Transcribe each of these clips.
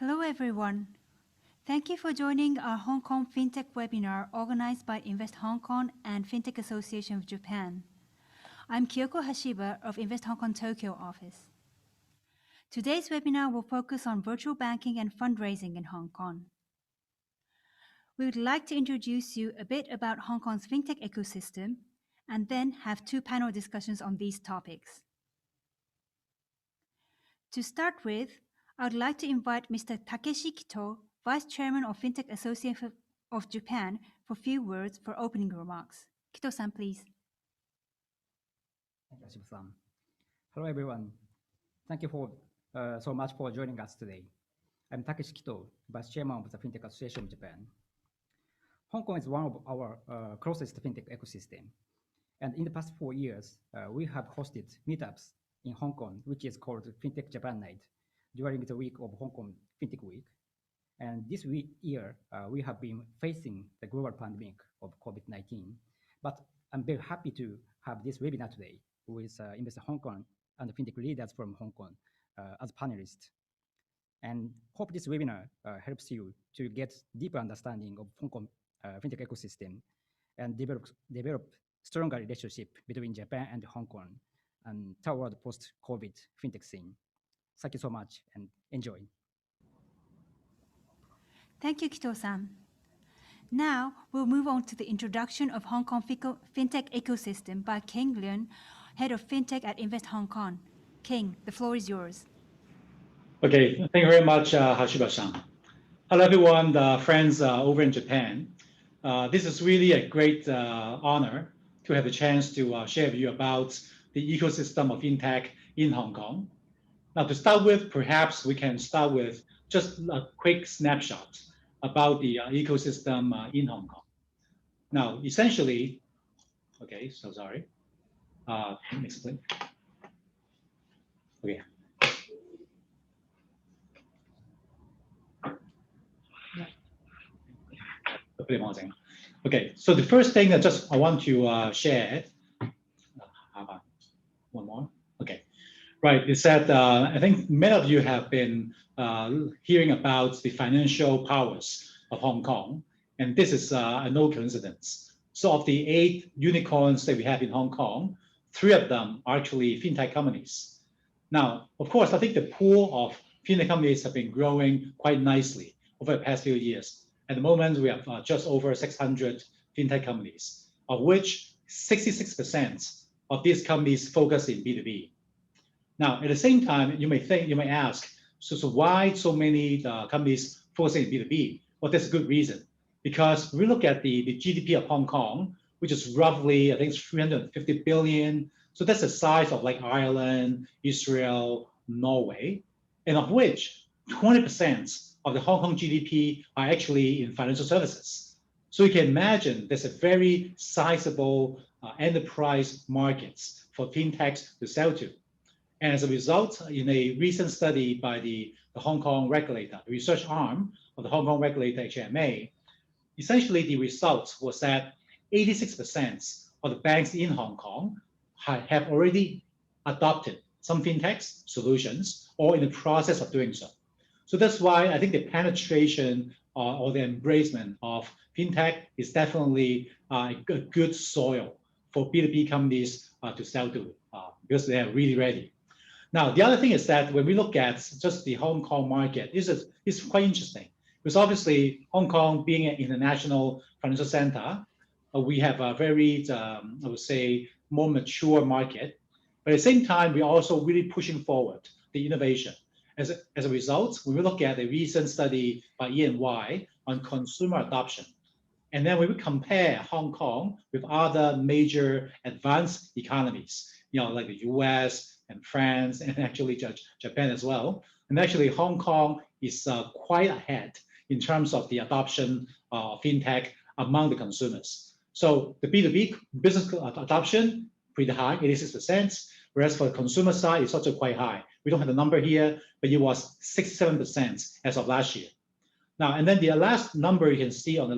Hello, everyone. Thank you for joining our Hong Kong Fintech webinar organized by Invest Hong Kong and Fintech Association of Japan. I'm Kyoko Hashiba of Invest Hong Kong Tokyo office. Today's webinar will focus on virtual banking and fundraising in Hong Kong. We would like to introduce you a bit about Hong Kong's fintech ecosystem and then have two panel discussions on these topics. To start with, I would like to invite Mr. Takeshi Kito, Vice Chairman of Fintech Association of Japan, for a few words for opening remarks. Kito-san, please. Thank you, Hashiba-san. Hello, everyone. Thank you so much for joining us today. I'm Takeshi Kito, Vice Chairman of the Fintech Association of Japan. Hong Kong is one of our closest fintech ecosystem. And in the past 4 years, we have hosted meetups in Hong Kong, which is called Fintech Japan Night, during the week of Hong Kong Fintech Week. And this year, we have been facing the global pandemic of COVID-19. But I'm very happy to have this webinar today with Invest Hong Kong and fintech leaders from Hong Kong as panelists. And hope this webinar helps you to get deeper understanding of Hong Kong fintech ecosystem and develop stronger relationship between Japan and Hong Kong and toward post-COVID fintech scene. Thank you so much and enjoy. Thank you, Kito-san. Now we'll move on to the introduction of Hong Kong fintech ecosystem by King Leung, Head of Fintech at Invest Hong Kong. King, the floor is yours. Okay, thank you very much, Hashiba-san. Hello, everyone, friends over in Japan. This is really a great honor to have a chance to share with you about the ecosystem of fintech in Hong Kong. Now, to start with, perhaps we can start with just a quick snapshot about the ecosystem in Hong Kong. Now, essentially, okay, so sorry. Let me explain. Okay. Okay, so the first thing that I want to share, how about one more? Okay, right, is that I think many of you have been hearing about the financial powers of Hong Kong, and this is no coincidence. So of the 8 unicorns that we have in Hong Kong, 3 of them are actually fintech companies. Now, of course, I think the pool of fintech companies have been growing quite nicely over the past few years. At the moment, we have just over 600 fintech companies, of which 66% of these companies focus in B2B. Now, at the same time, you may ask, so why so many companies focusing in B2B? Well, that's a good reason. Because we look at the GDP of Hong Kong, which is roughly, I think, 350 billion. So that's the size of like Ireland, Israel, Norway, and of which 20% of the Hong Kong GDP are actually in financial services. So you can imagine there's a very sizable enterprise markets for fintechs to sell to. And as a result, in a recent study by the Hong Kong regulator, the research arm of the Hong Kong regulator, HMA, essentially the result was that 86% of the banks in Hong Kong have already adopted some fintechs solutions or in the process of doing so. So that's why I think the penetration or the embracement of fintech is definitely a good soil for B2B companies to sell to because they are really ready. Now, the other thing is that when we look at just the Hong Kong market, it's quite interesting because obviously Hong Kong being an international financial center, we have a very, I would say, more mature market. But at the same time, we're also really pushing forward the innovation. As a result, when we look at a recent study by E&Y on consumer adoption, and then when we compare Hong Kong with other major advanced economies, like the US and France and actually Japan as well, and actually Hong Kong is quite ahead in terms of the adoption of fintech among the consumers. So the B2B business adoption, pretty high, 86%, whereas for the consumer side, it's also quite high. We don't have the number here, but it was 67% as of last year. Now, and then the last number you can see on the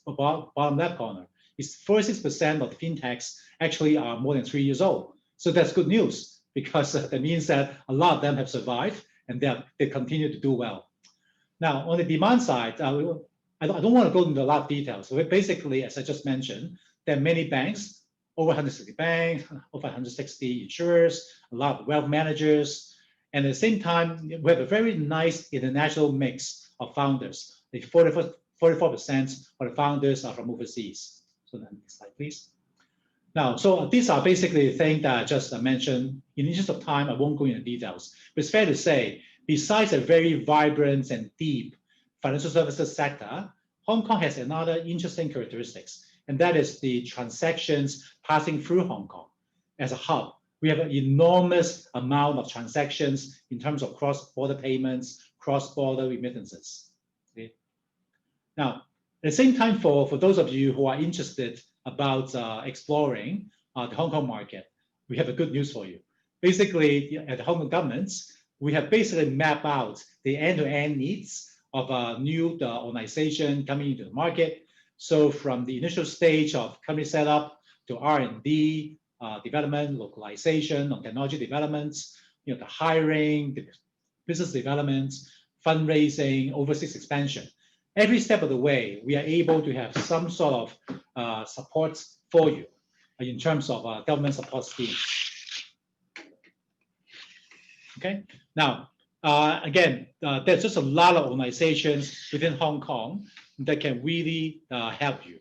bottom left corner is 46% of the fintechs actually are more than 3 years old. So that's good news because that means that a lot of them have survived and they continue to do well. Now, on the demand side, I don't want to go into a lot of details. So basically, as I just mentioned, there are many banks, over 160 banks, over 160 insurers, a lot of wealth managers. And at the same time, we have a very nice international mix of founders. The 44% of the founders are from overseas. So then next slide, please. Now, so these are basically the things that I just mentioned. In the interest of time, I won't go into details. But it's fair to say, besides a very vibrant and deep financial services sector, Hong Kong has another interesting characteristics, and that is the transactions passing through Hong Kong as a hub. We have an enormous amount of transactions in terms of cross-border payments, cross-border remittances. Okay? Now, at the same time, for those of you who are interested about exploring the Hong Kong market, we have a good news for you. Basically, at the Hong Kong governments, we have basically mapped out the end-to-end needs of a new organization coming into the market. So from the initial stage of company setup to R&D, development, localization, on technology developments, the hiring, the business development, fundraising, overseas expansion. Every step of the way, we are able to have some sort of support for you in terms of government support schemes. Okay, now, again, there's just a lot of organizations within Hong Kong that can really help you.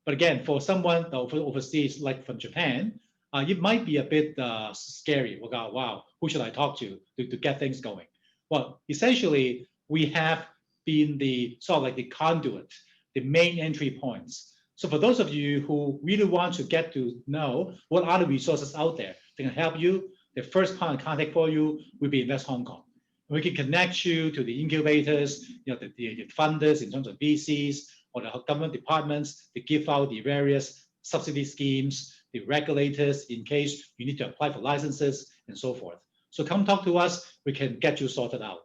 But again, for someone overseas, like from Japan, it might be a bit scary. Wow, who should I talk to get things going? Well, essentially, we have been the sort of like the conduit, the main entry points. So for those of you who really want to get to know what are the resources out there that can help you, the first point of contact for you will be Invest Hong Kong. We can connect you to the incubators, the funders in terms of VCs or the government departments that give out the various subsidy schemes, the regulators in case you need to apply for licenses and so forth. So come talk to us, we can get you sorted out.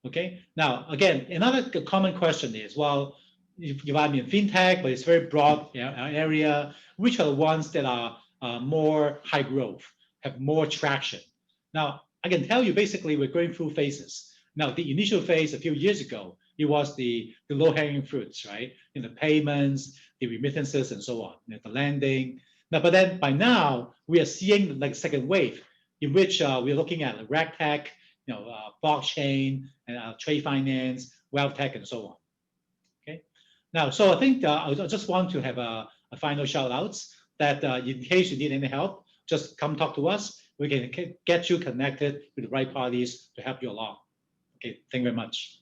Okay, now again, another common question is, well, if I'm in fintech, but it's a very broad area, which are the ones that are more high growth, have more traction? Now, I can tell you basically we're going through phases. Now, the initial phase a few years ago, it was the low-hanging fruits, right? In the payments, the remittances, and so on, the lending. Now, but then by now, we are seeing like a second wave in which we're looking at RegTech, blockchain, and trade finance, wealth tech, and so on. Okay. Now, so I think I just want to have a final shout outs that in case you need any help, just come talk to us. We can get you connected with the right parties to help you along. Okay, thank you very much.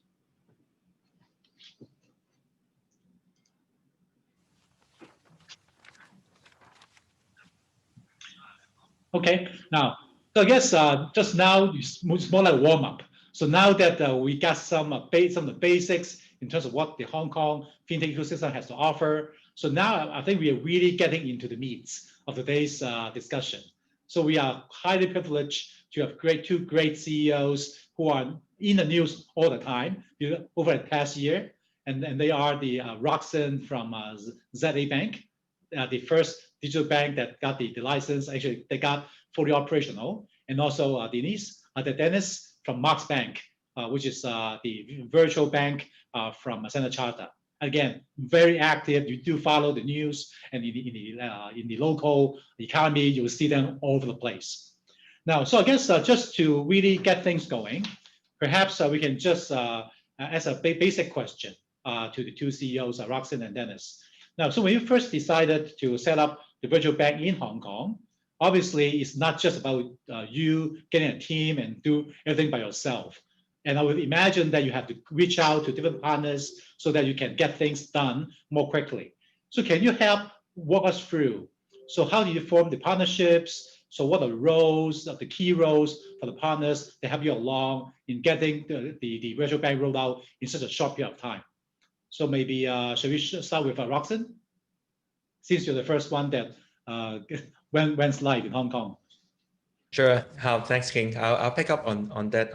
Okay, now, so I guess just now it's more like warm up. So now that we got some of the basics in terms of what the Hong Kong fintech ecosystem has to offer. So now I think we are really getting into the meats of today's discussion. So we are highly privileged to have two great CEOs who are in the news all the time over the past year. And they are the Roxanne from ZA Bank, the first digital bank that got the license. Actually, they got fully operational. And also Dennis from Marks Bank, which is the virtual bank from Standard Chartered. Again, very active. You do follow the news, and in the local economy, you will see them all over the place. Now, so I guess just to really get things going, perhaps we can just ask a basic question to the two CEOs, Roxanne and Dennis. Now, so when you first decided to set up the virtual bank in Hong Kong, obviously it's not just about you getting a team and do everything by yourself. And I would imagine that you have to reach out to different partners so that you can get things done more quickly. So can you help walk us through? So how do you form the partnerships? So what are the roles, the key roles for the partners to help you along in getting the virtual bank rolled out in such a short period of time? So maybe, shall we start with Roxanne? Since you're the first one that went live in Hong Kong. Sure. Thanks, King. I'll pick up on that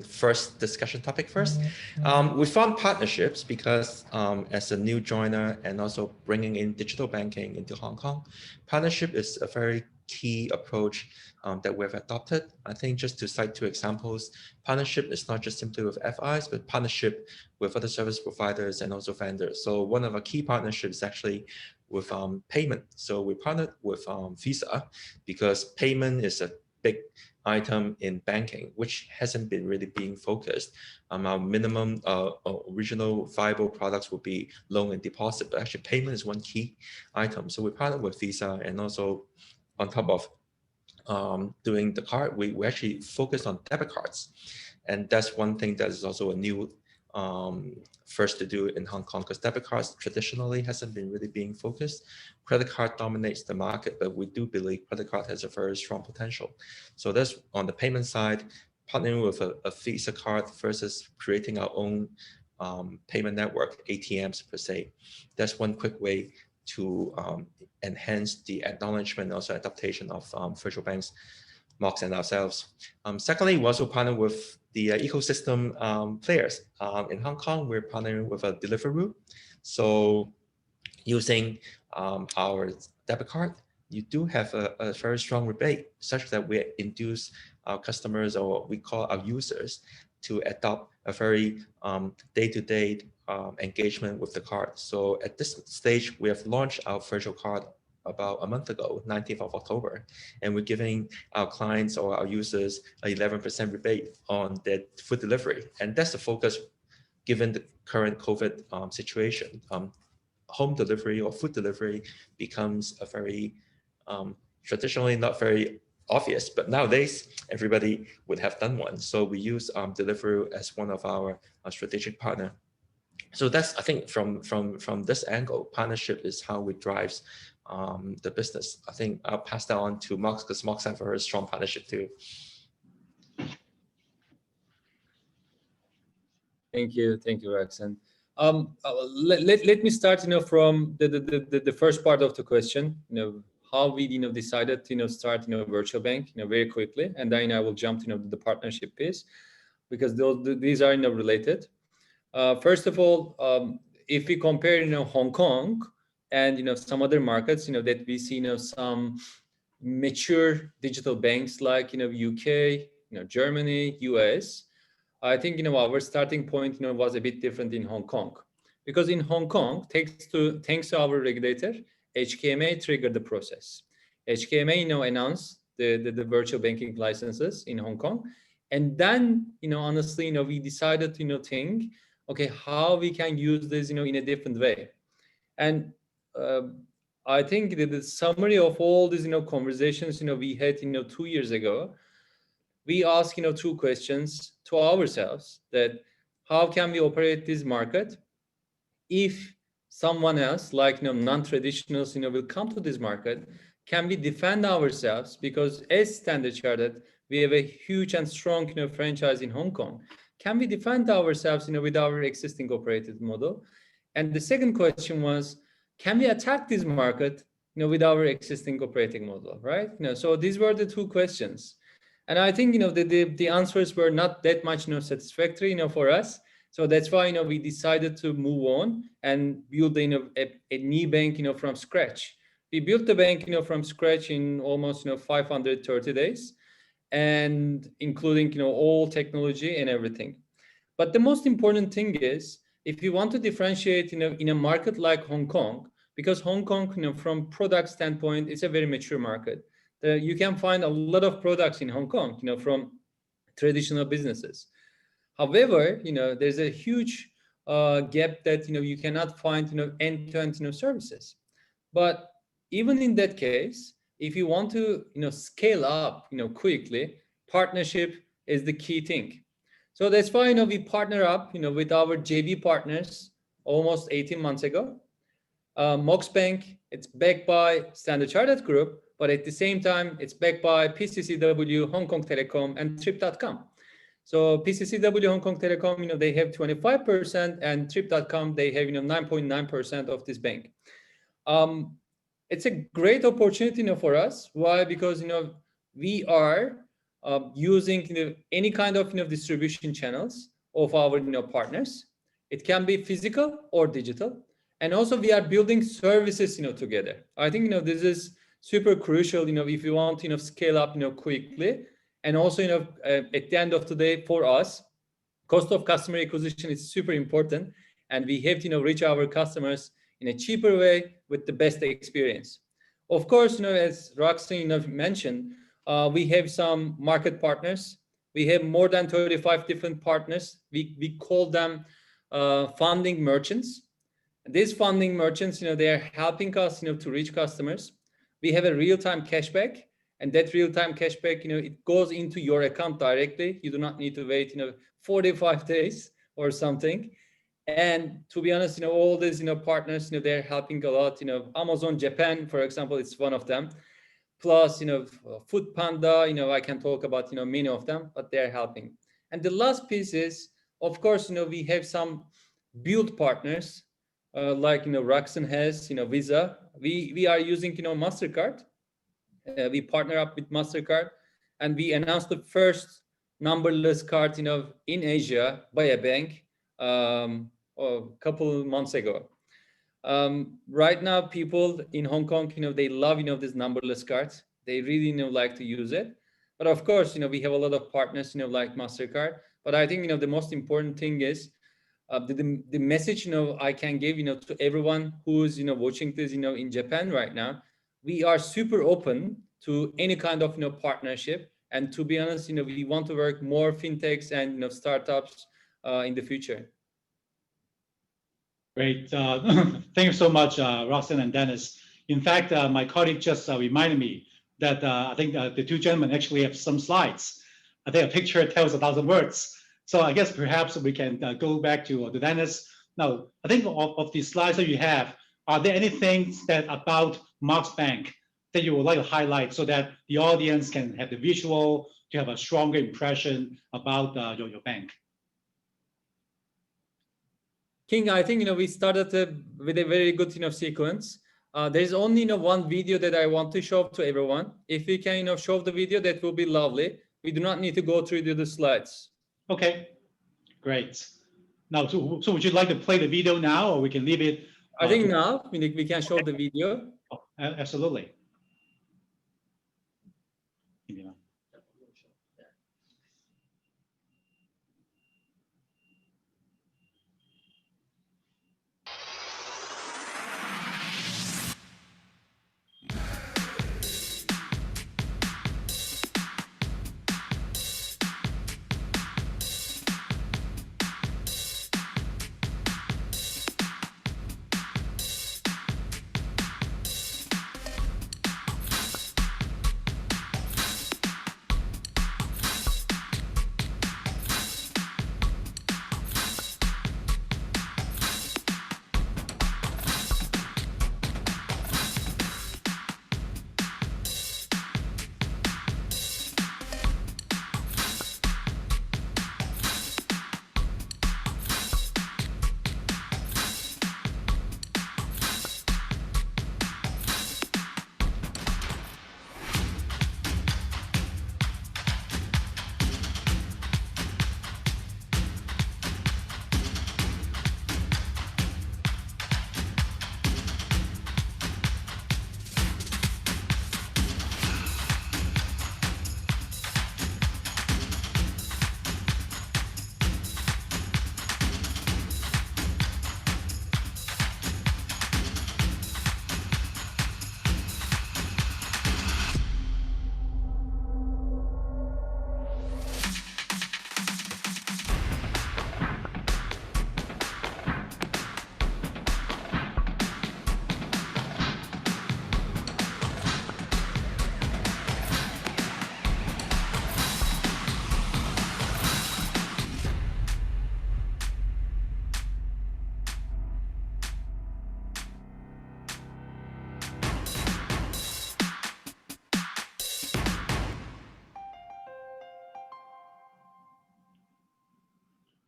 first discussion topic first. We found partnerships because as a new joiner and also bringing in digital banking into Hong Kong, partnership is a very key approach that we've adopted. I think just to cite 2 examples, partnership is not just simply with FIs, but partnership with other service providers and also vendors. So one of our key partnerships is actually with payment. So we partnered with Visa because payment is a big item in banking, which hasn't been really being focused. Our minimum original viable products will be loan and deposit, but actually payment is one key item. So we partnered with Visa, and also on top of doing the card, we actually focus on debit cards. And that's one thing that is also a new first to do in Hong Kong, because debit cards traditionally hasn't been really being focused. Credit card dominates the market, but we do believe credit card has a very strong potential. So that's on the payment side, partnering with a Visa card versus creating our own payment network, ATMs per se. That's one quick way to enhance the acknowledgement and also adaptation of virtual banks, Mox and ourselves. Secondly, we also partner with the ecosystem players. In Hong Kong, we're partnering with a Deliveroo. So using our debit card, you do have a very strong rebate such that we induce our customers, or what we call our users, to adopt a very day-to-day engagement with the card. So at this stage, we have launched our virtual card about a month ago, 19th of October, and we're giving our clients or our users an 11% rebate on their food delivery. And that's the focus given the current COVID situation. Home delivery or food delivery becomes a very, traditionally not very obvious, but nowadays everybody would have done one. So we use Deliveroo as one of our strategic partner. So that's, I think, from this angle, partnership is how we drive the business. I think I'll pass that on to Mox, because Mox have a very strong partnership too. Thank you, Roxanne. Let me start, from the first part of the question, how we, decided to, start, virtual bank, very quickly, and then I will jump to, the partnership piece, because these are, related. First of all, if we compare, Hong Kong and, some other markets, that we see, some mature digital banks like, UK, Germany, US, I think, our starting point, was a bit different in Hong Kong, because in Hong Kong, thanks to our regulator, HKMA triggered the process. HKMA, announced the virtual banking licenses in Hong Kong, and then, honestly, we decided to, think, okay, how we can use this, in a different way. And I think that the summary of all these, conversations, we had, 2 years ago, we asked, 2 questions to ourselves, that how can we operate this market if someone else, like, non-traditionals, will come to this market? Can we defend ourselves? Because as Standard Chartered, we have a huge and strong, franchise in Hong Kong. Can we defend ourselves, with our existing operated model? And the second question was, can we attack this market, with our existing operating model, right? So these were the 2 questions. And I think, the answers were not that much, satisfactory, for us. So that's why, we decided to move on and build, a new bank, from scratch. We built the bank, from scratch in almost, 530 days, and including, all technology and everything. But the most important thing is, if you want to differentiate, in a market like Hong Kong, because Hong Kong, from product standpoint, it's a very mature market. You can find a lot of products in Hong Kong, from traditional businesses. However, there's a huge gap that, you cannot find, end-to-end, services. But even in that case, if you want to, scale up, quickly, partnership is the key thing. So that's why, we partner up, with our JV partners almost 18 months ago. Mox Bank, it's backed by Standard Chartered Group, but at the same time, it's backed by PCCW, Hong Kong Telecom, and Trip.com. So PCCW, Hong Kong Telecom, they have 25%, and Trip.com, they have 9.9% of this bank. It's a great opportunity for us. Why? Because we are using any kind of distribution channels of our partners. It can be physical or digital, and also we are building services together. I think this is super crucial, if you want to, scale up, quickly. And also, at the end of the day, for us, cost of customer acquisition is super important, and we have to, reach our customers in a cheaper way with the best experience. Of course, as Roxanne, mentioned, we have some market partners. We have more than 35 different partners. We call them funding merchants. These funding merchants, they are helping us, to reach customers. We have a real-time cashback, and that real-time cashback, it goes into your account directly. You do not need to wait, 45 days or something. And to be honest, all these, partners, they're helping a lot. Amazon Japan, for example, it's one of them. Plus, Food Panda, I can talk about, many of them, but they're helping. And the last piece is, of course, we have some build partners, like, Roxanne has, Visa. We are using, MasterCard. We partner up with MasterCard, and we announced the first numberless card, in Asia by a bank a couple months ago. Right now, people in Hong Kong, they love, these numberless cards. They really, like to use it. But of course, we have a lot of partners, like MasterCard. But I think, the most important thing is the message, I can give, to everyone who's, watching this, in Japan right now. We are super open to any kind of, partnership. And to be honest, we want to work more fintechs and, startups in the future. Great. Thank you so much, Roxanne and Dennis. In fact, my colleague just reminded me that I think the two gentlemen actually have some slides. I think a picture tells 1,000 words. So I guess perhaps we can go back to Dennis. Now, I think of the slides that you have, are there any things that about Mox Bank that you would like to highlight so that the audience can have the visual to have a stronger impression about your bank? King, I think, we started with a very good, sequence. There's only, one video that I want to show to everyone. If we can, show the video, that will be lovely. We do not need to go through the slides. Okay, great. Now, so would you like to play the video now, or we can leave it? I think now we can show the video. Oh, absolutely.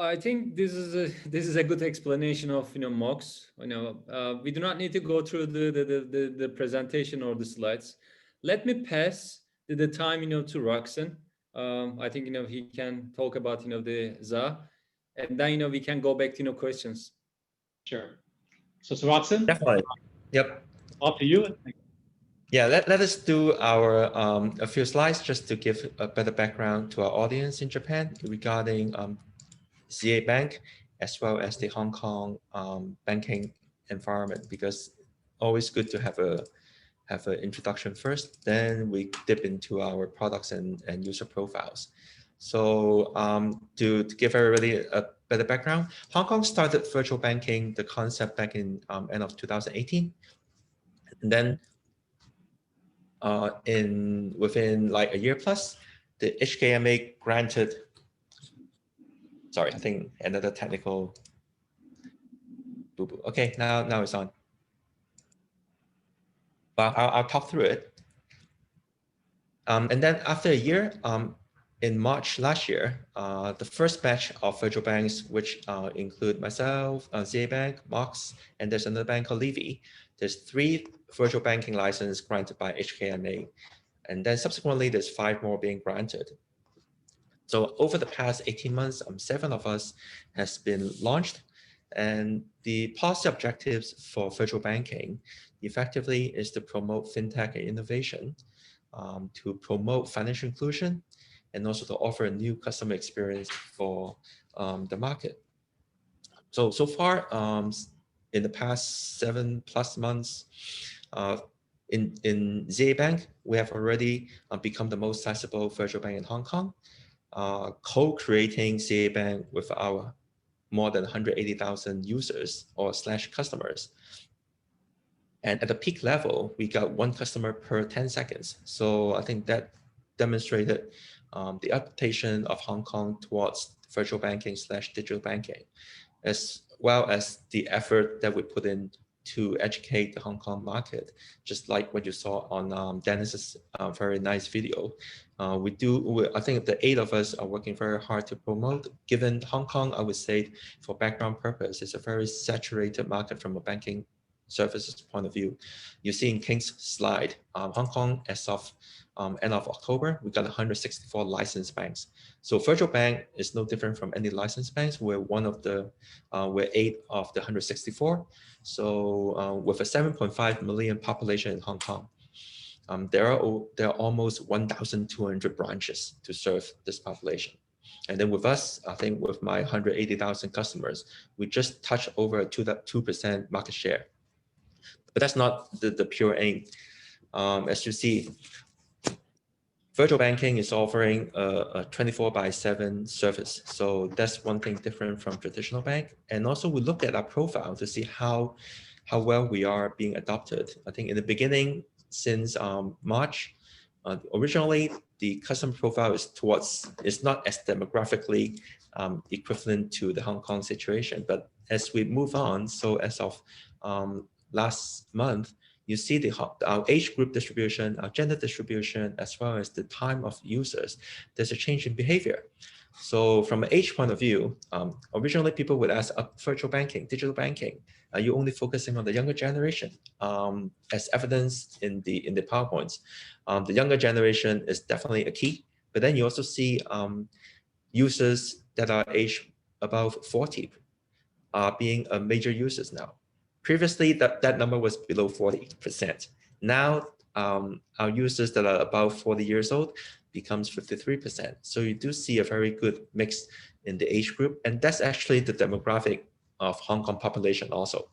I think this is a good explanation of Mox. We do not need to go through the presentation or the slides. Let me pass the time to Roxanne. I think he can talk about the ZA, and then we can go back to questions. Sure. So Roxanne, Definitely. Yep. off to you. Yeah, let us do our a few slides just to give a better background to our audience in Japan regarding ZA Bank as well as the Hong Kong banking environment, because always good to have an introduction first, then we dip into our products and user profiles. So to give everybody a better background, Hong Kong started virtual banking, the concept back in end of 2018. And then within like a year plus, the HKMA granted, sorry, I think another technical boo-boo. Okay, now it's on. But I'll talk through it. And then after a year, in March last year, the first batch of virtual banks, which include myself, ZA Bank, Mox, and there's another bank called Levy. There's 3 virtual banking licenses granted by HKMA. And then subsequently, there's 5 more being granted. So over the past 18 months, 7 of us has been launched. And the policy objectives for virtual banking effectively is to promote fintech and innovation, to promote financial inclusion, and also to offer a new customer experience for the market. So far, in the past 7+ months, in ZA Bank, we have already become the most sizable virtual bank in Hong Kong, co-creating ZA Bank with our more than 180,000 users or / customers. And at the peak level, we got 1 customer per 10 seconds. So I think that demonstrated the adaptation of Hong Kong towards virtual banking / digital banking, as well as the effort that we put in to educate the Hong Kong market, just like what you saw on Dennis's very nice video. I think the 8 of us are working very hard to promote. Given Hong Kong, I would say, for background purpose, it's a very saturated market from a banking services point of view. You see in King's slide, Hong Kong as of end of October, we got 164 licensed banks. So virtual bank is no different from any licensed banks. We're one of the, we're 8 of the 164. So with a 7.5 million population in Hong Kong, there are almost 1,200 branches to serve this population. And then with us, I think with my 180,000 customers, we just touched over a 2% market share. But that's not the pure aim. As you see, virtual banking is offering a 24/7 service. So that's one thing different from traditional bank. And also we look at our profile to see how well we are being adopted. I think in the beginning, since March, originally the customer profile is not as demographically equivalent to the Hong Kong situation. But as we move on, so as of last month, you see our age group distribution, our gender distribution, as well as the time of users. There's a change in behavior. So from an age point of view, originally people would ask, virtual banking, digital banking, are you only focusing on the younger generation? As evidenced in the PowerPoints, the younger generation is definitely a key. But then you also see users that are aged above 40 being major users now. Previously, that number was below 40%. Now, our users that are above 40 years old becomes 53%. So you do see a very good mix in the age group. And that's actually the demographic of Hong Kong population also.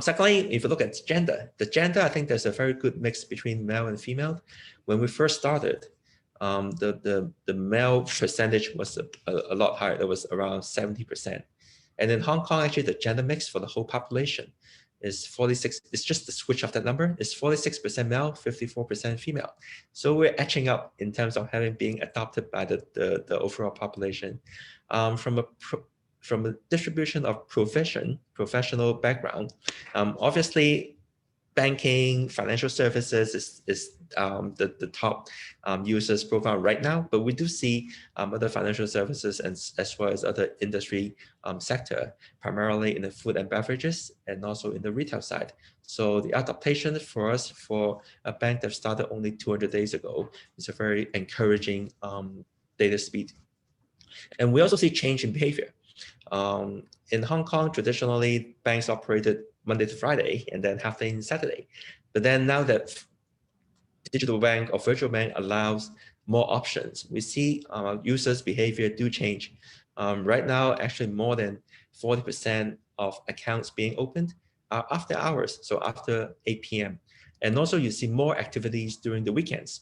Secondly, if you look at the gender, I think there's a very good mix between male and female. When we first started, the male percentage was a lot higher. It was around 70%. And in Hong Kong, actually, the gender mix for the whole population is 46. It's just the switch of that number. It's 46% male, 54% female. So we're etching up in terms of being adopted by the overall population. From a distribution of professional background, obviously, banking, financial services is the top users profile right now, but we do see other financial services and as well as other industry sector, primarily in the food and beverages and also in the retail side. So the adaptation for us for a bank that started only 200 days ago is a very encouraging data speed. And we also see change in behavior. In Hong Kong, traditionally, banks operated Monday to Friday and then half day on Saturday. But then now that digital bank or virtual bank allows more options, we see users' behavior do change. Right now, actually more than 40% of accounts being opened are after hours, so after 8 p.m. And also you see more activities during the weekends.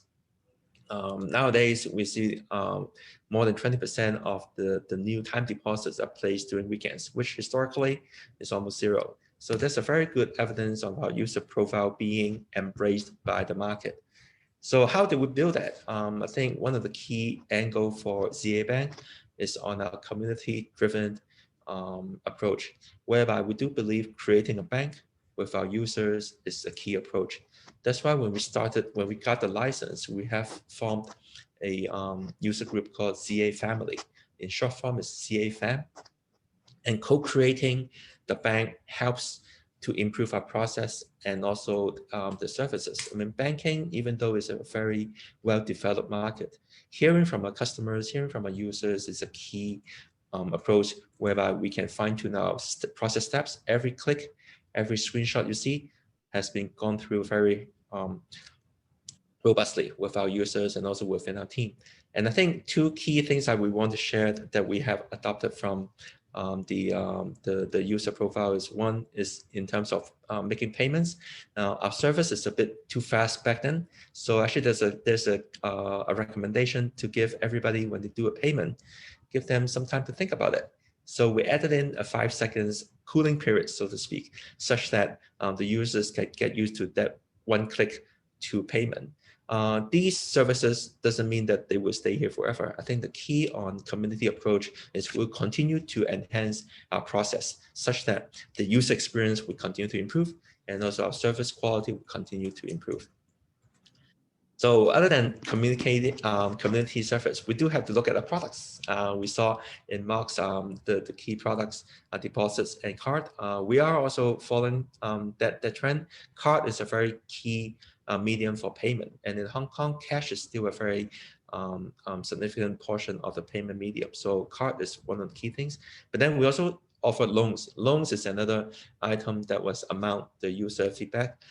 Nowadays, we see more than 20% of the new time deposits are placed during weekends, which historically is almost zero. So that's a very good evidence of our user profile being embraced by the market. So how did we build that? I think one of the key angle for ZA Bank is on our community-driven approach, whereby we do believe creating a bank with our users is a key approach. That's why when we got the license, we have formed a user group called ZA Family. In short form, is ZA Fam. And co-creating the bank helps to improve our process and also the services. I mean, banking, even though it's a very well-developed market, hearing from our customers, hearing from our users is a key approach whereby we can fine-tune our process steps. Every click, every screenshot you see has been gone through very robustly with our users and also within our team. And I think two key things that we want to share that we have adopted from the user profile is, one is in terms of making payments. Our service is a bit too fast back then. So actually there's a recommendation to give everybody, when they do a payment, give them some time to think about it. So we added in a 5 seconds cooling period, so to speak, such that the users can get used to that one click to payment. These services doesn't mean that they will stay here forever. I think the key on community approach is we'll continue to enhance our process such that the user experience will continue to improve and also our service quality will continue to improve. So other than community service, we do have to look at the products. We saw in Mark's the key products are deposits and card. We are also following that trend. Card is a very key medium for payment, and in Hong Kong, cash is still a very significant portion of the payment medium. So card is one of the key things. But then we also offer loans. Loans is another item that was among the user feedback.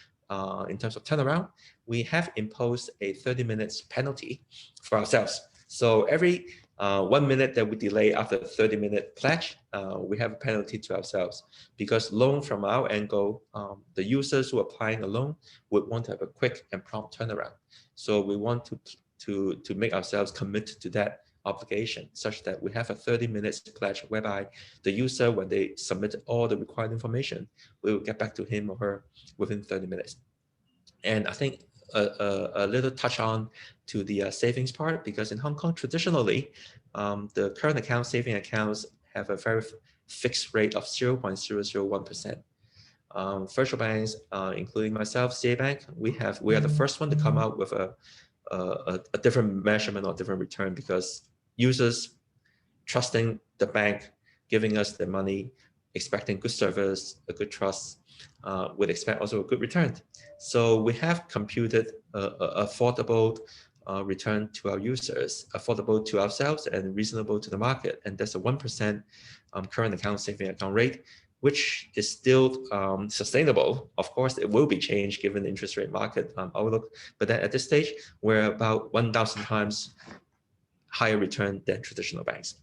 In terms of turnaround, we have imposed a 30 minutes penalty for ourselves. So every 1 minute that we delay after a 30-minute pledge, we have a penalty to ourselves, because loan from our angle, the users who are applying a loan would want to have a quick and prompt turnaround. So we want to make ourselves committed to that obligation, such that we have a 30 minutes pledge whereby the user, when they submit all the required information, we will get back to him or her within 30 minutes. And I think a little touch on to the savings part, because in Hong Kong, traditionally, the current account, saving accounts have a very fixed rate of 0.001%. Virtual banks, including myself, CA Bank, we are the first one to come out with a different measurement or different return, because users trusting the bank, giving us their money, expecting good service, a good trust, would expect also a good return. So we have computed affordable return to our users, affordable to ourselves and reasonable to the market. And that's a 1% current account saving account rate, which is still sustainable. Of course, it will be changed given the interest rate market outlook. But then at this stage, we're about 1,000 times higher return than traditional banks.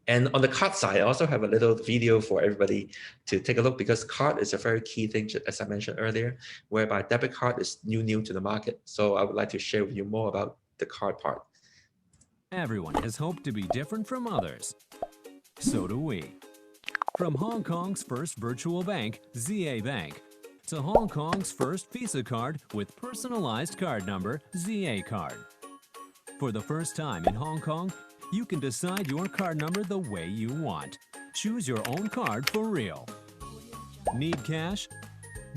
And on the card side, I also have a little video for everybody to take a look, because card is a very key thing, as I mentioned earlier, whereby debit card is new to the market. So I would like to share with you more about the card part. Everyone has hoped to be different from others. So do we. From Hong Kong's first virtual bank, ZA Bank, to Hong Kong's first Visa card with personalized card number, ZA Card. For the first time in Hong Kong, you can decide your card number the way you want. Choose your own card for real. Need cash?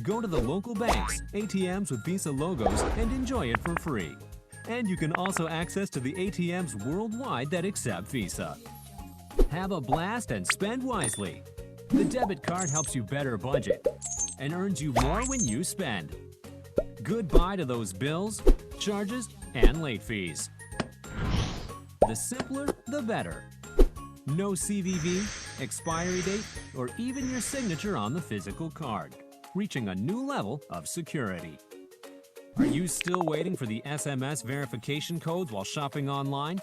Go to the local banks, ATMs with Visa logos, and enjoy it for free. And you can also access to the ATMs worldwide that accept Visa. Have a blast and spend wisely. The debit card helps you better budget and earns you more when you spend. Goodbye to those bills, charges, and late fees. The simpler, the better. No CVV, expiry date, or even your signature on the physical card, reaching a new level of security. Are you still waiting for the SMS verification codes while shopping online?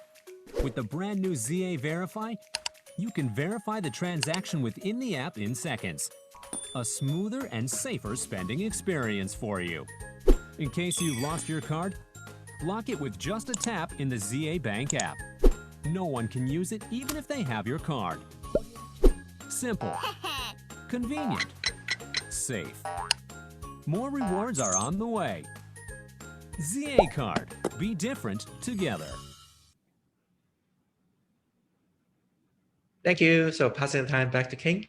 With the brand new ZA Verify, you can verify the transaction within the app in seconds. A smoother and safer spending experience for you. In case you've lost your card, lock it with just a tap in the ZA Bank app. No one can use it even if they have your card. Simple, convenient, safe. More rewards are on the way. ZA Card. Be different together. Thank you. So passing the time back to King.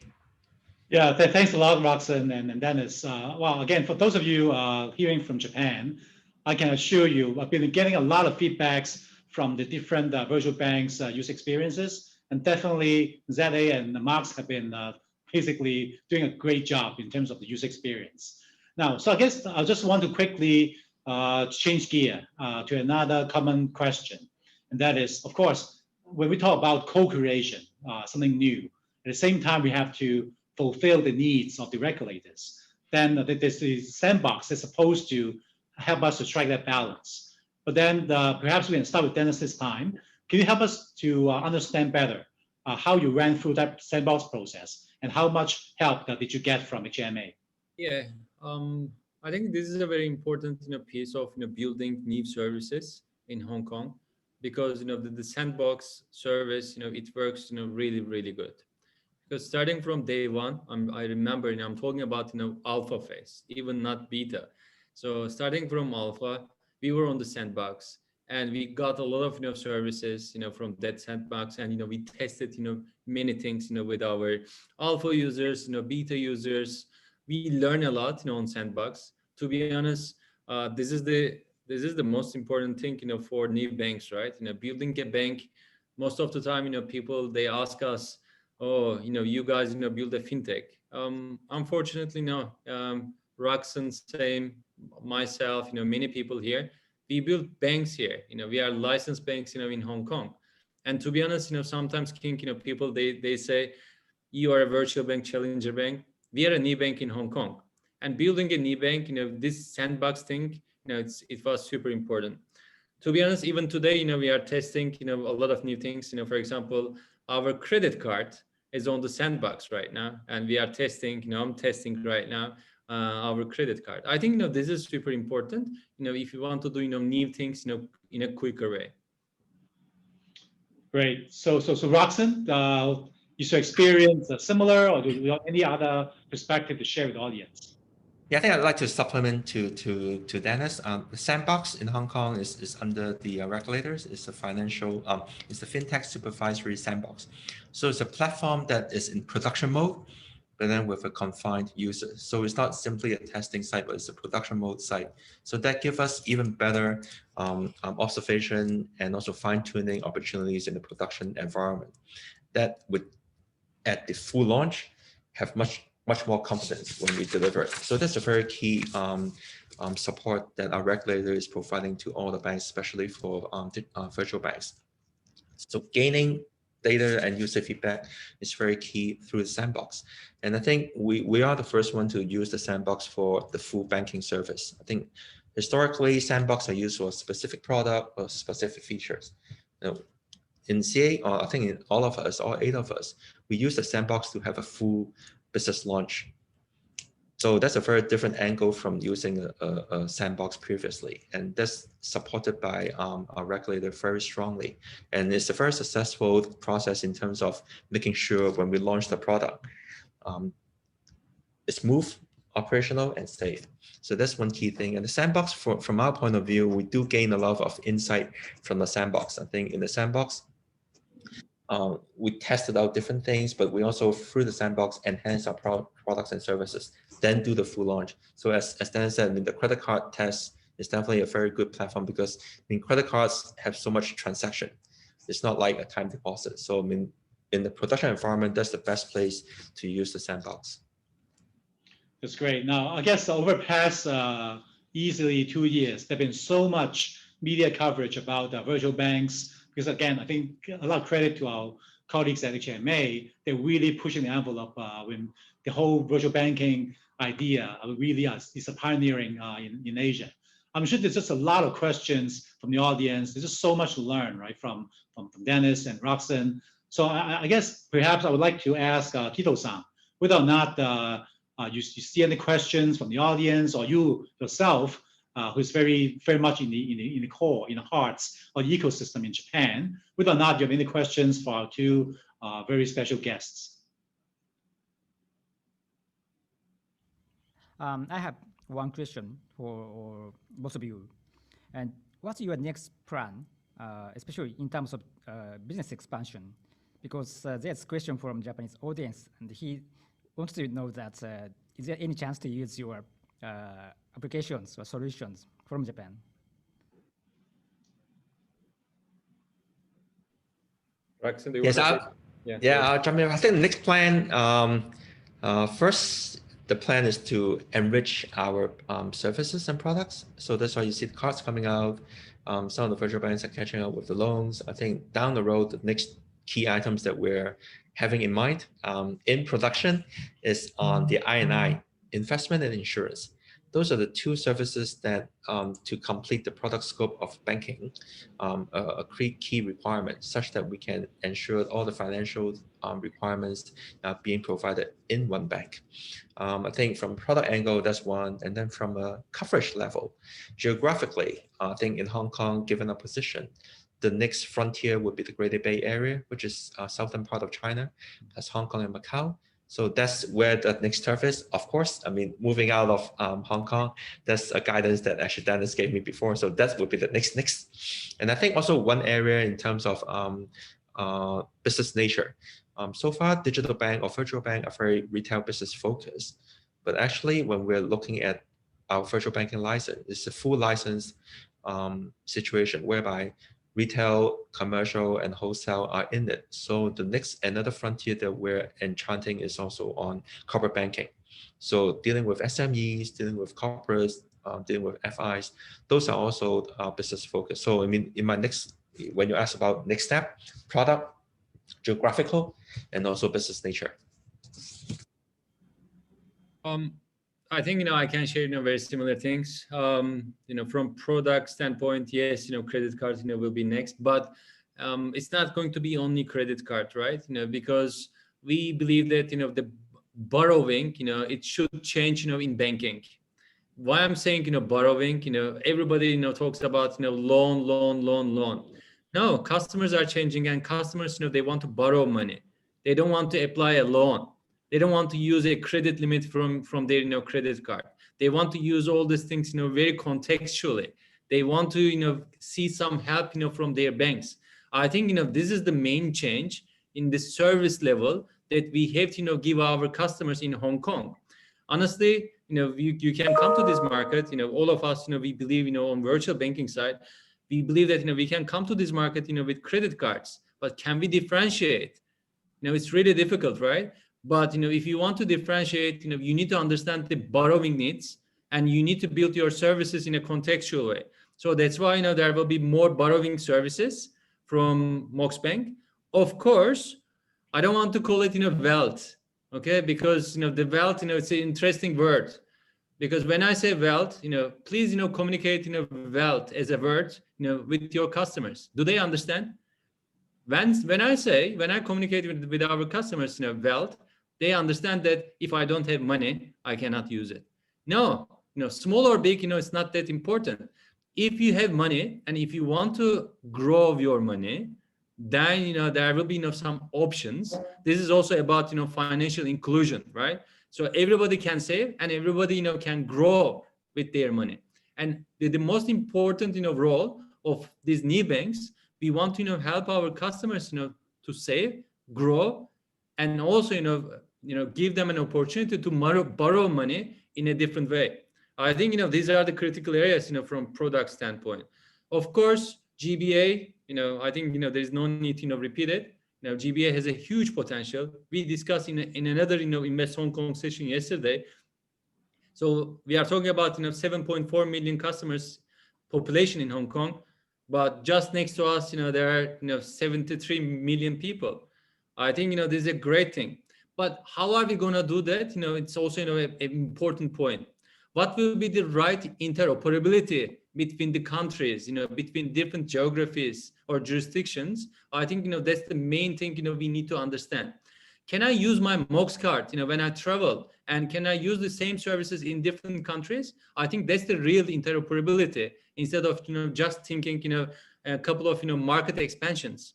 Yeah, thanks a lot, Roxanne and Dennis. Well, again, for those of you hearing from Japan, I can assure you, I've been getting a lot of feedbacks from the different virtual banks user experiences, and definitely ZA and Max have been basically doing a great job in terms of the user experience. Now, so I guess I just want to quickly change gear to another common question, and that is, of course, when we talk about co-creation, something new, at the same time we have to fulfill the needs of the regulators. Then there's the sandbox that's supposed to help us to strike that balance. But then perhaps we can start with Dennis this time. Can you help us to understand better how you ran through that sandbox process and how much help did you get from HMA? Yeah, I think this is a very important piece of building new services in Hong Kong, because the sandbox service it works really good. Because starting from day one, I remember I'm talking about alpha phase, even not beta. So starting from alpha, we were on the sandbox, and we got a lot of services from that sandbox, and we tested many things with our alpha users, beta users. We learn a lot on sandbox. To be honest, this is the most important thing for new banks, right? Building a bank, most of the time people they ask us, oh, you guys build a fintech. Unfortunately, no. Roxanne, same, myself, many people here, we build banks here. We are licensed banks in Hong Kong. And to be honest, sometimes King, people they say you are a virtual bank, challenger bank. We are a new bank in Hong Kong, and building a new bank, this sandbox thing, it was super important. To be honest, even today, we are testing, a lot of new things. For example, our credit card is on the sandbox right now, and we are testing. I'm testing right now our credit card. I think this is super important. If you want to do new things, in a quicker way. Great. So Roxanne, is your experience similar, or do you have any other perspective to share with the audience? Yeah, I think I'd like to supplement to Dennis. The sandbox in Hong Kong is under the regulators. It's a financial, it's the Fintech supervisory sandbox. So it's a platform that is in production mode, but then with a confined user. So it's not simply a testing site, but it's a production mode site. So that gives us even better observation and also fine-tuning opportunities in the production environment. That would, at the full launch, have much more confidence when we deliver it. So that's a very key support that our regulator is providing to all the banks, especially for virtual banks. So gaining data and user feedback is very key through the sandbox. And I think we are the first one to use the sandbox for the full banking service. I think historically, sandbox are used for a specific product or specific features. In CA, or I think in all of us, all 8 of us, we use the sandbox to have a full business launch. So that's a very different angle from using a sandbox previously. And that's supported by our regulator very strongly. And it's a very successful process in terms of making sure when we launch the product, it's smooth, operational, and safe. So that's one key thing. And the sandbox, from our point of view, we do gain a lot of insight from the sandbox. I think in the sandbox, we tested out different things, but we also, through the sandbox, enhance our products and services, then do the full launch. So as Dan said, the credit card test is definitely a very good platform, because credit cards have so much transaction. It's not like a time deposit. So in the production environment, that's the best place to use the sandbox. That's great. Now, I guess over past easily 2 years, there's been so much media coverage about virtual banks. Because again, I think a lot of credit to our colleagues at HMA. They're really pushing the envelope when the whole virtual banking idea really is a pioneering in Asia. I'm sure there's just a lot of questions from the audience. There's just so much to learn, right, from Dennis and Roxanne. So I guess perhaps I would like to ask Tito-san, whether or not you see any questions from the audience, or you yourself, who's very much in the core, in the hearts of the ecosystem in Japan, whether or not you have any questions for our two very special guests. I have one question for both of you. And what's your next plan, especially in terms of business expansion? Because there's a question from Japanese audience, and he wants to know that is there any chance to use your applications or solutions from Japan? Roxanne, do you Yes, want to I'll jump in. I think the next plan, first, the plan is to enrich our services and products. So that's why you see the cards coming out. Some of the virtual banks are catching up with the loans. I think down the road, the next key items that we're having in mind in production is on the I&I, investment and insurance. Those are the two services that to complete the product scope of banking, a key requirement such that we can ensure all the financial requirements are being provided in one bank. I think from product angle, that's one. And then from a coverage level, geographically, I think in Hong Kong, given our position, the next frontier would be the Greater Bay Area, which is southern part of China, that's Hong Kong and Macau. So that's where the next turf is. Of course, I mean, moving out of Hong Kong, that's a guidance that actually Dennis gave me before. So that would be the next. And I think also one area in terms of business nature. So far, digital bank or virtual bank are very retail business focused. But actually, when we're looking at our virtual banking license, it's a full license situation whereby retail, commercial, and wholesale are in it. So the next, another frontier that we're enchanting is also on corporate banking. So dealing with SMEs, dealing with corporates, dealing with FIs, those are also business focused. So I mean, in my next, when you ask about next step, product, geographical, and also business nature. I think, I can share, very similar things. From product standpoint, yes, credit cards, will be next, but it's not going to be only credit card, right? Because we believe that, the borrowing, it should change, in banking. Why I'm saying, borrowing, everybody, talks about, loan. No, customers are changing, and customers, they want to borrow money. They don't want to apply a loan. They don't want to use a credit limit from their credit card. They want to use all these things very contextually. They want to see some help from their banks. I think this is the main change in the service level that we have to give our customers in Hong Kong. Honestly, you can come to this market. All of us we believe on virtual banking side, we believe that we can come to this market with credit cards, but can we differentiate? It's really difficult, right? But if you want to differentiate, you need to understand the borrowing needs, and you need to build your services in a contextual way. So that's why there will be more borrowing services from Mox Bank. Of course, I don't want to call it wealth, okay? Because the wealth, it's an interesting word. Because when I say wealth, please communicate wealth as a word with your customers. Do they understand? When I communicate with our customers wealth, they understand that if I don't have money, I cannot use it. No, small or big, it's not that important. If you have money and if you want to grow your money, then there will be some options. This is also about financial inclusion, right? So everybody can save, and everybody can grow with their money. And the most important role of these new banks, we want to help our customers to save, grow, and also give them an opportunity to borrow money in a different way. I think these are the critical areas from product standpoint. Of course, GBA, I think there's no need to repeat it. GBA has a huge potential. We discussed in another Invest Hong Kong session yesterday. So we are talking about 7.4 million customers population in Hong Kong, but just next to us there are 73 million people. I think this is a great thing. But how are we going to do that? It's also an important point. What will be the right interoperability between the countries, between different geographies or jurisdictions, I think, that's the main thing, we need to understand. Can I use my MOX card, when I travel, and can I use the same services in different countries? I think that's the real interoperability, instead of, just thinking, a couple of, market expansions.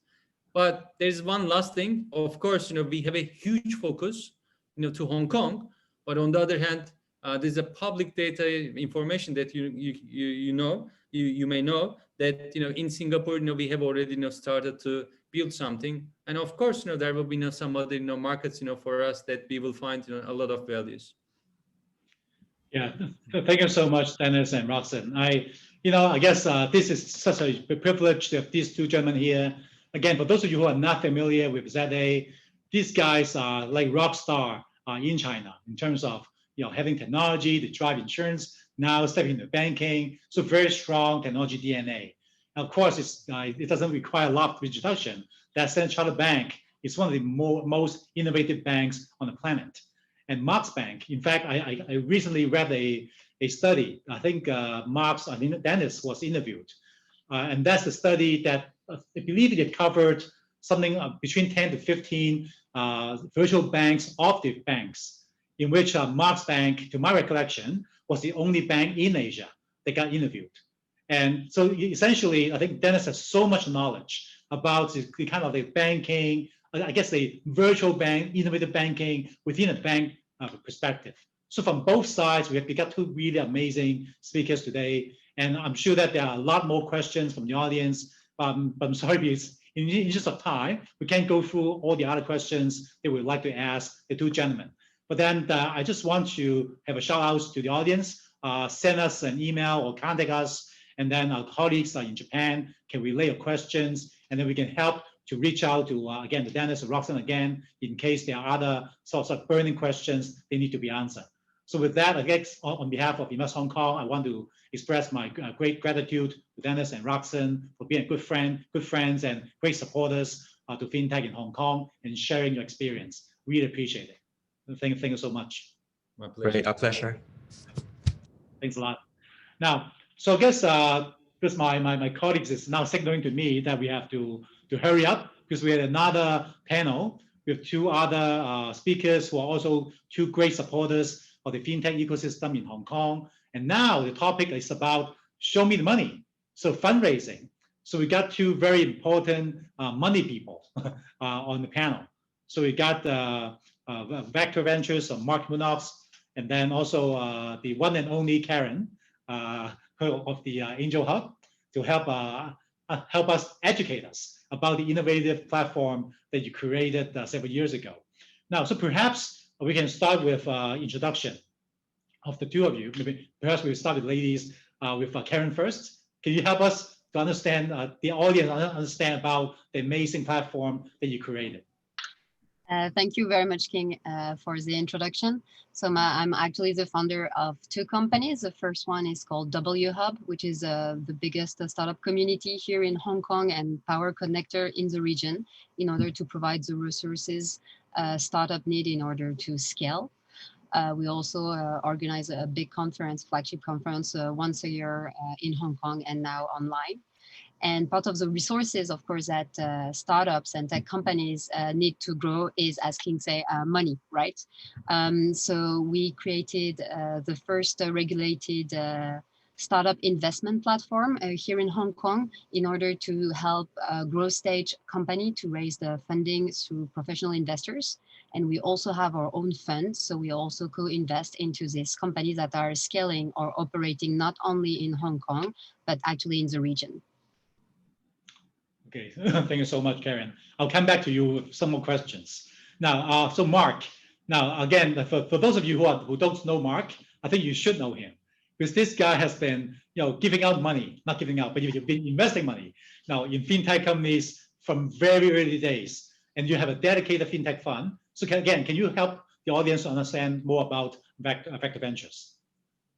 But there's one last thing. Of course, we have a huge focus, to Hong Kong, but on the other hand, there's a public data information that you may know that, in Singapore, we have already, started to build something. And of course, there will be some other, markets, for us that we will find, a lot of values. Yeah, thank you so much, Dennis and Roxanne. I guess this is such a privilege to have these two gentlemen here. Again, for those of you who are not familiar with ZA, these guys are like rock star in China in terms of having technology to drive insurance, now stepping into banking, so very strong technology DNA. And of course, it doesn't require a lot of introduction. That Standard Chartered Bank is one of the most innovative banks on the planet. And Marx Bank, in fact, I recently read a study. I think Dennis was interviewed. And that's the study that I believe it covered something between 10 to 15 virtual banks of the banks, in which Marx Bank, to my recollection, was the only bank in Asia that got interviewed. And so essentially, I think Dennis has so much knowledge about the kind of the banking, I guess the virtual bank, innovative banking within a bank perspective. So from both sides, we got two really amazing speakers today. And I'm sure that there are a lot more questions from the audience, but I'm sorry, because in the interest of time, we can't go through all the other questions that we'd like to ask the two gentlemen. But then I just want to have a shout out to the audience, send us an email or contact us, and then our colleagues in Japan can relay your questions, and then we can help to reach out to, again, to Dennis and Roxanne again, in case there are other sorts of burning questions they need to be answered. So with that, I guess on behalf of Invest Hong Kong, I want to express my great gratitude to Dennis and Roxanne for being good friends and great supporters to FinTech in Hong Kong and sharing your experience. Really appreciate it. Thank you so much. My pleasure. Great, our pleasure. Thanks a lot. Now, so I guess because my colleagues is now signaling to me that we have to hurry up, because we had another panel with two other speakers who are also two great supporters of the FinTech ecosystem in Hong Kong. And now the topic is about show me the money. So fundraising. So we got two very important money people on the panel. So we got Vector Ventures of Mark Munoz, and then also the one and only Karen of the Angel Hub to help us educate us about the innovative platform that you created several years ago. Now, so perhaps we can start with introduction of the two of you. Maybe perhaps we'll start with ladies, with Karen first. Can you help us to understand, the audience understand about the amazing platform that you created? Thank you very much, King, for the introduction. So I'm actually the founder of two companies. The first one is called W Hub, which is the biggest startup community here in Hong Kong and power connector in the region, in order to provide the resources startup need in order to scale. We also organize a big conference, flagship conference, once a year in Hong Kong and now online. And part of the resources, of course, that startups and tech companies need to grow is, as King say, money, right? So we created the first regulated startup investment platform here in Hong Kong in order to help a growth stage company to raise the funding through professional investors. And we also have our own fund. So we also co-invest into these companies that are scaling or operating not only in Hong Kong, but actually in the region. Okay, thank you so much, Karen. I'll come back to you with some more questions. Now, so Mark, now again, for those of you who don't know Mark, I think you should know him, because this guy has been, giving out money, not giving out, but you've been investing money now in FinTech companies from very early days, and you have a dedicated FinTech fund. So can you help the audience understand more about Vector Ventures?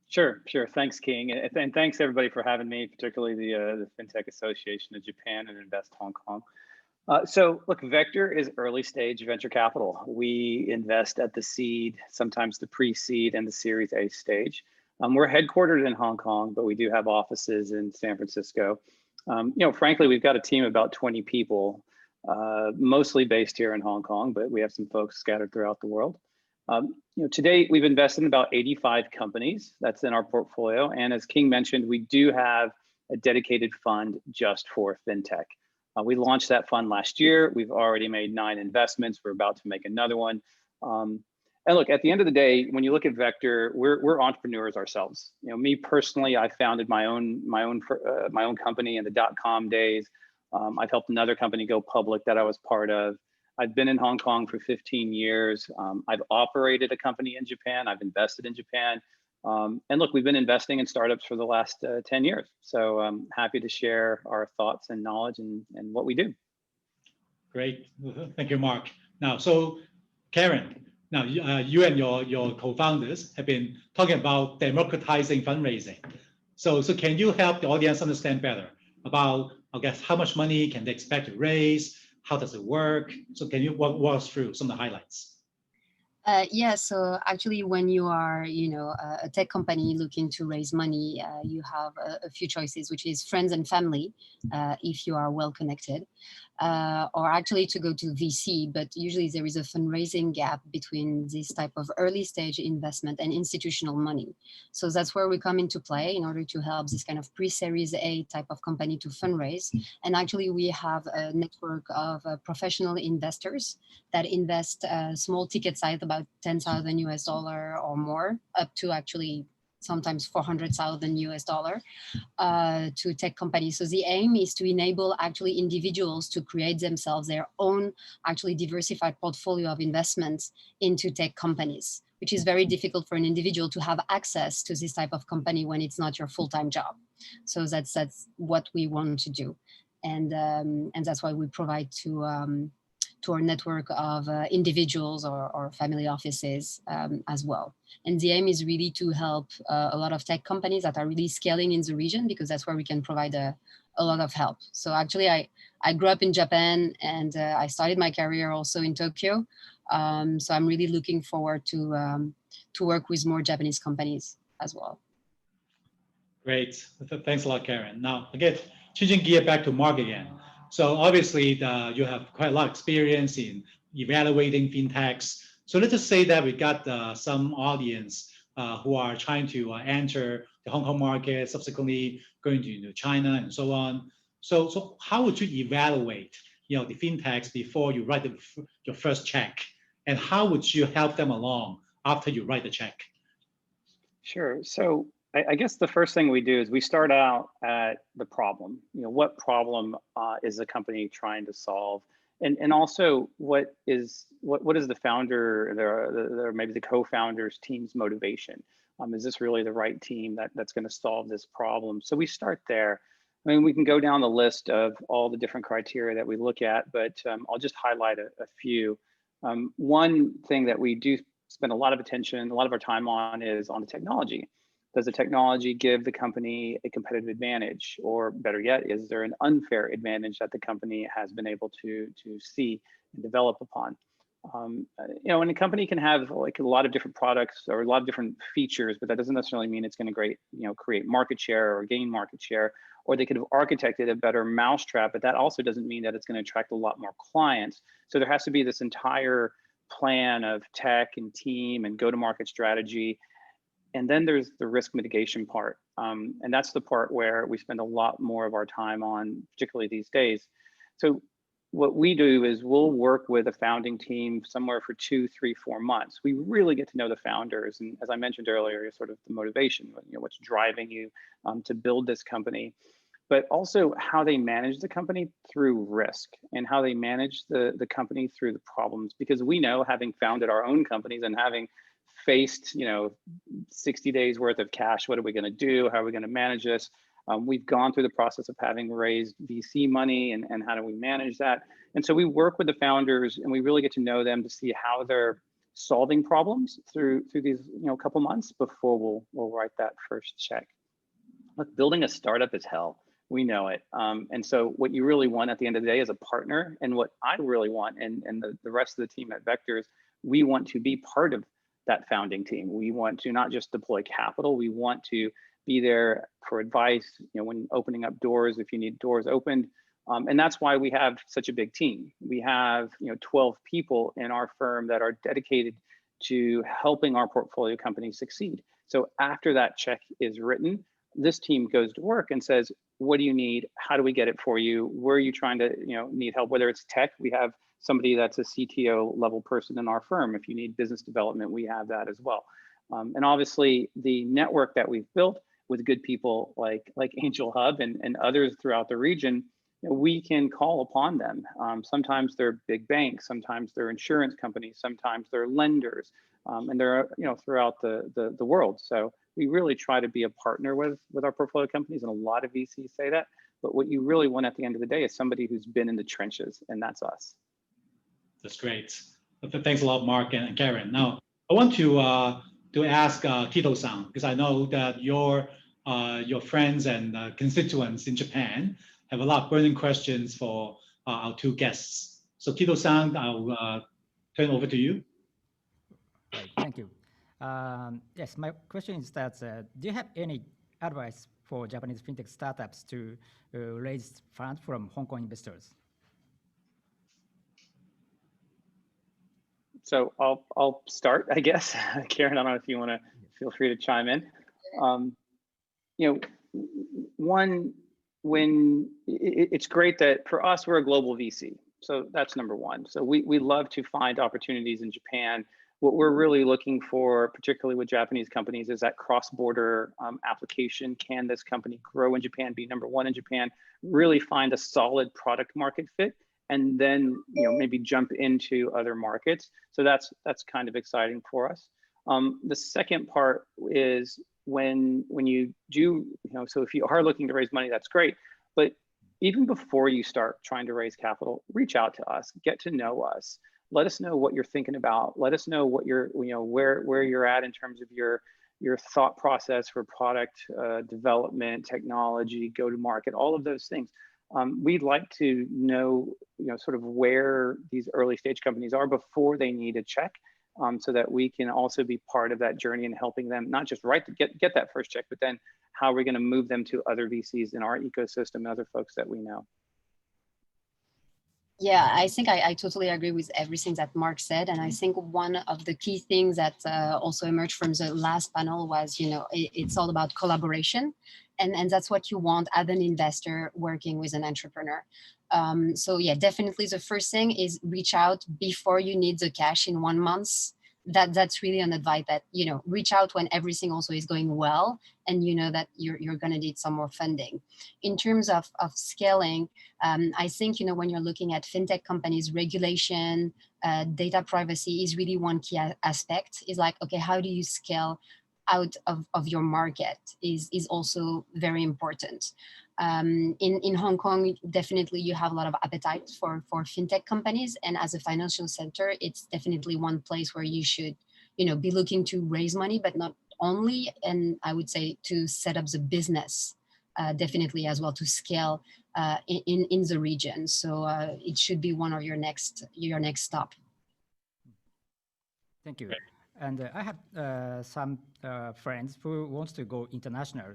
Sure. Thanks, King. And thanks everybody for having me, particularly the Fintech Association of Japan and Invest Hong Kong. So look, Vector is early stage venture capital. We invest at the seed, sometimes the pre-seed and the Series A stage. We're headquartered in Hong Kong, but we do have offices in San Francisco. Frankly, we've got a team of about 20 people, mostly based here in Hong Kong, but we have some folks scattered throughout the world. To date, we've invested in about 85 companies. That's in our portfolio. And as King mentioned, we do have a dedicated fund just for fintech. We launched that fund last year. We've already made 9 investments. We're about to make another one. And look, at the end of the day, when you look at Vector, we're entrepreneurs ourselves. Me personally, I founded my own company in the .com days. I've helped another company go public that I was part of. I've been in Hong Kong for 15 years. I've operated a company in Japan. I've invested in Japan. And look, we've been investing in startups for the last 10 years. So I'm happy to share our thoughts and knowledge and what we do. Great. Thank you, Mark. Now, so Karen, now you and your co-founders have been talking about democratizing fundraising. So can you help the audience understand better about, I guess, how much money can they expect to raise? How does it work? So can you walk us through some of the highlights? Yeah, so actually when you are, a tech company looking to raise money, you have a few choices, which is friends and family, if you are well connected, or actually to go to VC, but usually there is a fundraising gap between this type of early stage investment and institutional money. So that's where we come into play in order to help this kind of pre-series A type of company to fundraise. And actually we have a network of professional investors that invest small ticket size, about $10,000 US or more, up to actually sometimes $400,000 US to tech companies. So the aim is to enable actually individuals to create themselves their own actually diversified portfolio of investments into tech companies, which is very difficult for an individual to have access to this type of company when it's not your full-time job. So that's what we want to do. And that's why we provide to our network of individuals or family offices as well. And the aim is really to help a lot of tech companies that are really scaling in the region, because that's where we can provide a lot of help. So actually, I grew up in Japan, and I started my career also in Tokyo. So I'm really looking forward to work with more Japanese companies as well. Great. Thanks a lot, Karen. Now, again, changing gear back to Mark again. So obviously, you have quite a lot of experience in evaluating fintechs. So let's just say that we got some audience who are trying to enter the Hong Kong market, subsequently going to China and so on. So how would you evaluate, the fintechs before you write your first check, and how would you help them along after you write the check? Sure. So I guess the first thing we do is we start out at the problem. What problem is the company trying to solve, and also what is the founder, or maybe the co-founders team's motivation? Is this really the right team that's going to solve this problem? So we start there. I mean, we can go down the list of all the different criteria that we look at, but I'll just highlight a few. One thing that we do spend a lot of attention, a lot of our time on, is on the technology. Does the technology give the company a competitive advantage? Or better yet, is there an unfair advantage that the company has been able to see and develop upon? And a company can have like a lot of different products or a lot of different features, but that doesn't necessarily mean it's going to create market share or gain market share. Or they could have architected a better mousetrap, but that also doesn't mean that it's going to attract a lot more clients. So there has to be this entire plan of tech and team and go-to-market strategy. And then there's the risk mitigation part. And that's the part where we spend a lot more of our time on, particularly these days. So what we do is we'll work with a founding team somewhere for 2, 3, 4 months. We really get to know the founders. And as I mentioned earlier, sort of the motivation, what's driving you to build this company, but also how they manage the company through risk and how they manage the company through the problems. Because we know, having founded our own companies and having faced 60 days worth of cash, what are we going to do? How are we going to manage this? We've gone through the process of having raised VC money and how do we manage that? And so we work with the founders and we really get to know them to see how they're solving problems through these couple months before we'll write that first check. Look, building a startup is hell. We know it. And so what you really want at the end of the day is a partner. And what I really want, and the rest of the team at Vector, is we want to be part of that founding team. We want to not just deploy capital, we want to be there for advice, when opening up doors, if you need doors opened. And that's why we have such a big team. We have 12 people in our firm that are dedicated to helping our portfolio companies succeed. So after that check is written, this team goes to work and says, what do you need? How do we get it for you? Where are you trying to need help? Whether it's tech, we have somebody that's a CTO level person in our firm. If you need business development, we have that as well. And obviously the network that we've built with good people like Angel Hub and others throughout the region, we can call upon them. Sometimes they're big banks, sometimes they're insurance companies, sometimes they're lenders, and they're throughout the world. So we really try to be a partner with our portfolio companies, and a lot of VCs say that. But what you really want at the end of the day is somebody who's been in the trenches, and that's us. That's great. Thanks a lot, Mark and Karen. Now, I want to ask Kito-san, because I know that your friends and constituents in Japan have a lot of burning questions for our two guests. So Kito-san, I'll turn over to you. Right, thank you. Yes, my question is that, do you have any advice for Japanese fintech startups to raise funds from Hong Kong investors? So I'll start, I guess. Karen, I don't know if you want to, feel free to chime in. It's great that for us, we're a global VC. So that's number one. So we love to find opportunities in Japan. What we're really looking for, particularly with Japanese companies, is that cross-border application. Can this company grow in Japan, be number one in Japan, really find a solid product market fit, and then maybe jump into other markets. So that's kind of exciting for us. The second part is when you do, so if you are looking to raise money, that's great. But even before you start trying to raise capital, reach out to us, get to know us. Let us know what you're thinking about. Let us know what you're, where you're at in terms of your thought process for product development, technology, go to market, all of those things. We'd like to know, sort of where these early stage companies are before they need a check, so that we can also be part of that journey and helping them not just get that first check, but then how are we going to move them to other VCs in our ecosystem, other folks that we know. Yeah, I think I totally agree with everything that Mark said. And I think one of the key things that also emerged from the last panel was, it's all about collaboration. And that's what you want as an investor working with an entrepreneur. So yeah, definitely the first thing is reach out before you need the cash in 1 month. That's really an advice that, reach out when everything also is going well and that you're going to need some more funding. In terms of scaling, I think, when you're looking at fintech companies, regulation, data privacy is really one key aspect. Is like, okay, how do you scale out of your market is also very important. In Hong Kong, definitely you have a lot of appetite for fintech companies. And as a financial center, it's definitely one place where you should, be looking to raise money, but not only, and I would say to set up the business, definitely as well to scale in the region. So it should be one of your next stop. Thank you. And I have some friends who wants to go international.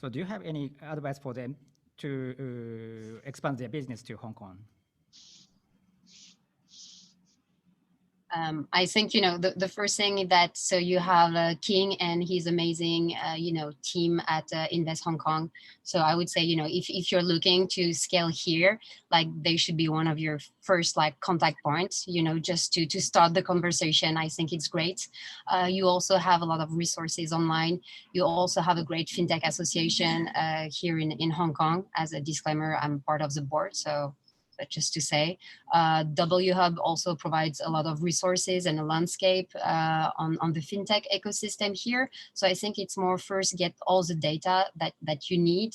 So do you have any advice for them to expand their business to Hong Kong? I think, the first thing is that, so you have King and his amazing, team at Invest Hong Kong. So I would say, if you're looking to scale here, like they should be one of your first contact points, just to start the conversation. I think it's great. You also have a lot of resources online. You also have a great fintech association here in Hong Kong. As a disclaimer, I'm part of the board. So just to say, W Hub also provides a lot of resources and a landscape on the fintech ecosystem here. So I think it's more first get all the data that you need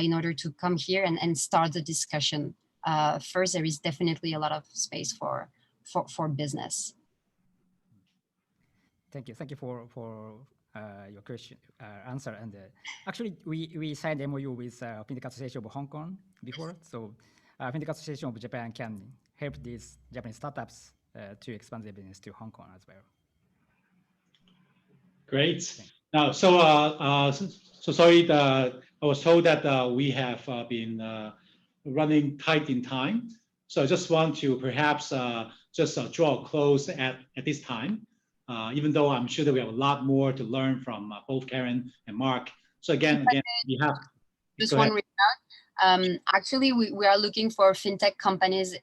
in order to come here and start the discussion. First, there is definitely a lot of space for business. Thank you. Thank you for your question answer. And actually, we signed MOU with Fintech Association of Hong Kong before. So Fintech Association of Japan can help these Japanese startups to expand their business to Hong Kong as well. Great. Now, so sorry. I was told that we have been running tight in time. So I just want to perhaps just draw a close at this time, even though I'm sure that we have a lot more to learn from both Karen and Mark. So again, we have just one reach out. Actually, we are looking for fintech companies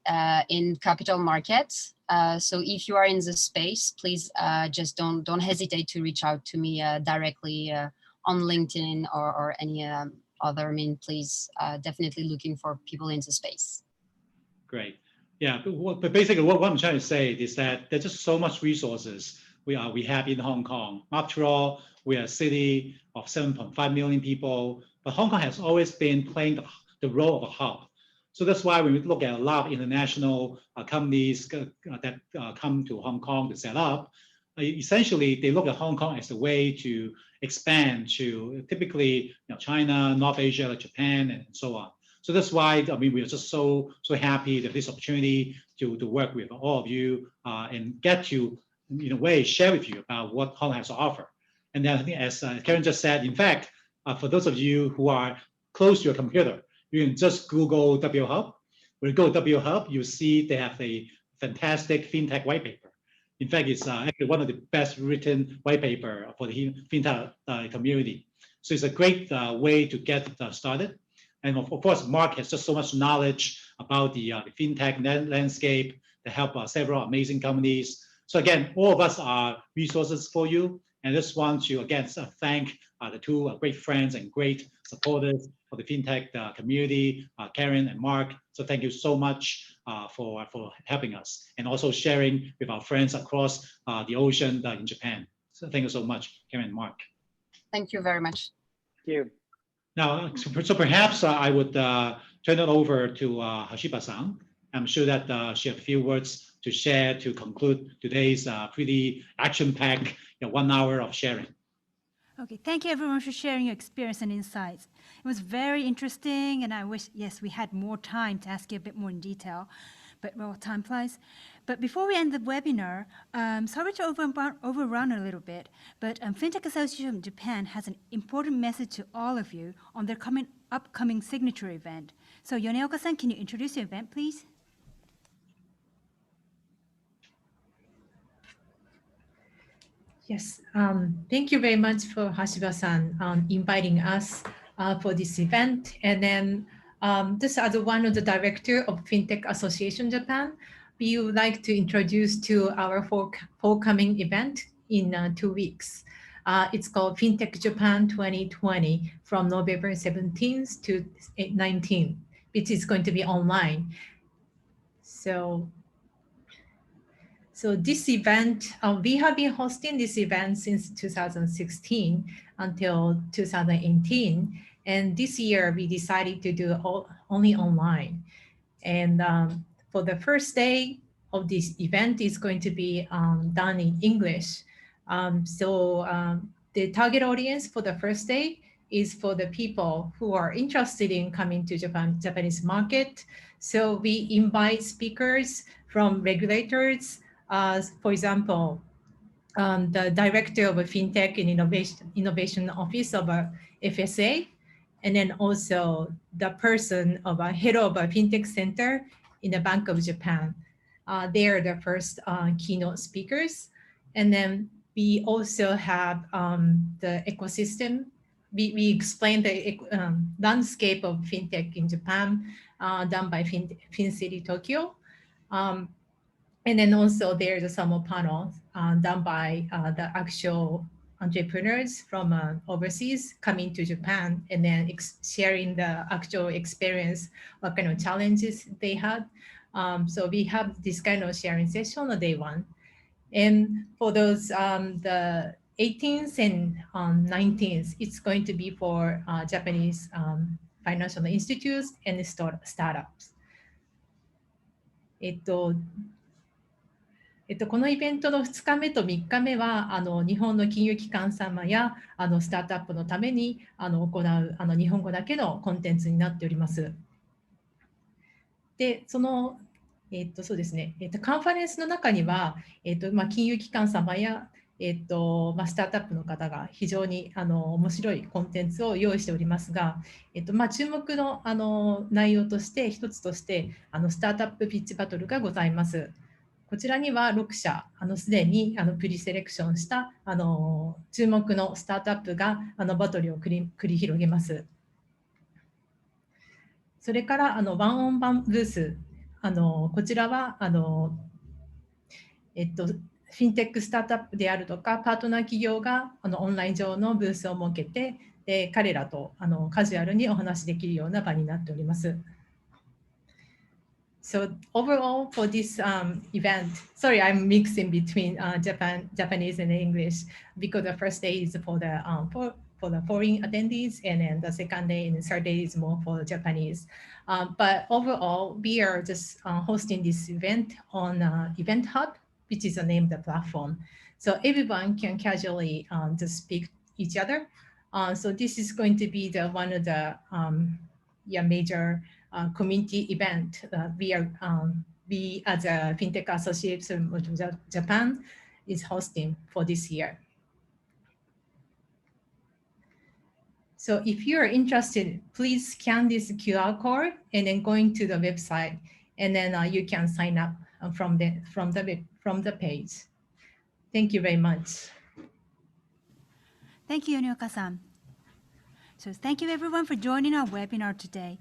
in capital markets. So if you are in the space, please just don't hesitate to reach out to me directly on LinkedIn or any other mean. Please, definitely looking for people in the space. Great. Yeah, but basically what I'm trying to say is that there's just so much resources we have in Hong Kong. After all, we are a city of 7.5 million people, but Hong Kong has always been playing the role of a hub. So that's why when we look at a lot of international companies that come to Hong Kong to set up, essentially they look at Hong Kong as a way to expand to typically China, North Asia, like Japan, and so on. So that's why we are just so happy that this opportunity to work with all of you and get to, in a way, share with you about what Hong Kong has to offer. And then I think, as Karen just said, in fact, for those of you who are close to your computer, you can just Google W Hub. When you go to W Hub, you see they have a fantastic fintech white paper. In fact, it's actually one of the best written white paper for the fintech community. So it's a great way to get started. And of course, Mark has just so much knowledge about the fintech landscape to help several amazing companies. So again, all of us are resources for you. And I just want to again thank the two great friends and great supporters for the fintech community, Karen and Mark. So thank you so much for helping us and also sharing with our friends across the ocean in Japan. So thank you so much, Karen and Mark. Thank you very much. Thank you. Now, so perhaps I would turn it over to Hashiba-san. I'm sure that she has a few words to share to conclude today's pretty action-packed 1 hour of sharing. Okay, thank you everyone for sharing your experience and insights. It was very interesting, and I wish, yes, we had more time to ask you a bit more in detail, but well, time flies. But before we end the webinar, sorry to overrun a little bit, but Fintech Association of Japan has an important message to all of you on their upcoming signature event. So Yoneoka-san, can you introduce your event, please? Yes, thank you very much for Hashiba-san inviting us for this event. And then just as one of the director of Fintech Association Japan, we would like to introduce to our forthcoming event in 2 weeks. It's called Fintech Japan 2020 from November 17th to 19th, which is going to be online. So this event, we have been hosting this event since 2016 until 2018. And this year we decided to do only online. And for the first day of this event is going to be done in English. The target audience for the first day is for the people who are interested in coming to Japanese market. So we invite speakers from regulators, for example, the director of a Fintech and Innovation Office of a FSA, and then also the person of a head of a Fintech Center in the Bank of Japan. They are the first keynote speakers. And then we also have the ecosystem. We explain the landscape of Fintech in Japan done by FinCity Tokyo. And then also there's a summer panel done by the actual entrepreneurs from overseas coming to Japan and then sharing the actual experience, what kind of challenges they had. So we have this kind of sharing session on day one. And for those, the 18th and 19th, it's going to be for Japanese financial institutes and startups. このイベントの2日目と3日目は日本の金融機関様やスタートアップのために行う日本語だけのコンテンツになっております。で、そうですね、カンファレンスの中には、金融機関様やスタートアップの方が非常に面白いコンテンツを用意しておりますが、注目の内容として一つとしてスタートアップピッチバトルがございます。こちらには6社すでにプリセレクションした注目のスタートアップがバトルを繰り広げます。それからワンオンワンブース、こちらはフィンテックスタートアップであるとかパートナー企業がオンライン上のブースを設けて、彼らとカジュアルにお話しできるような場になっております。So overall for this event, sorry, I'm mixing between Japanese and English because the first day is for the foreign attendees, and then the second day and the third day is more for the Japanese. But overall, we are just hosting this event on Event Hub, which is the name of the platform. So everyone can casually just speak each other. So this is going to be one of the major community event we as a FinTech Association of Japan is hosting for this year. So if you're interested, please scan this QR code and then going to the website, and then you can sign up from the page. Thank you very much. Thank you, Yonioka-san. So thank you everyone for joining our webinar today.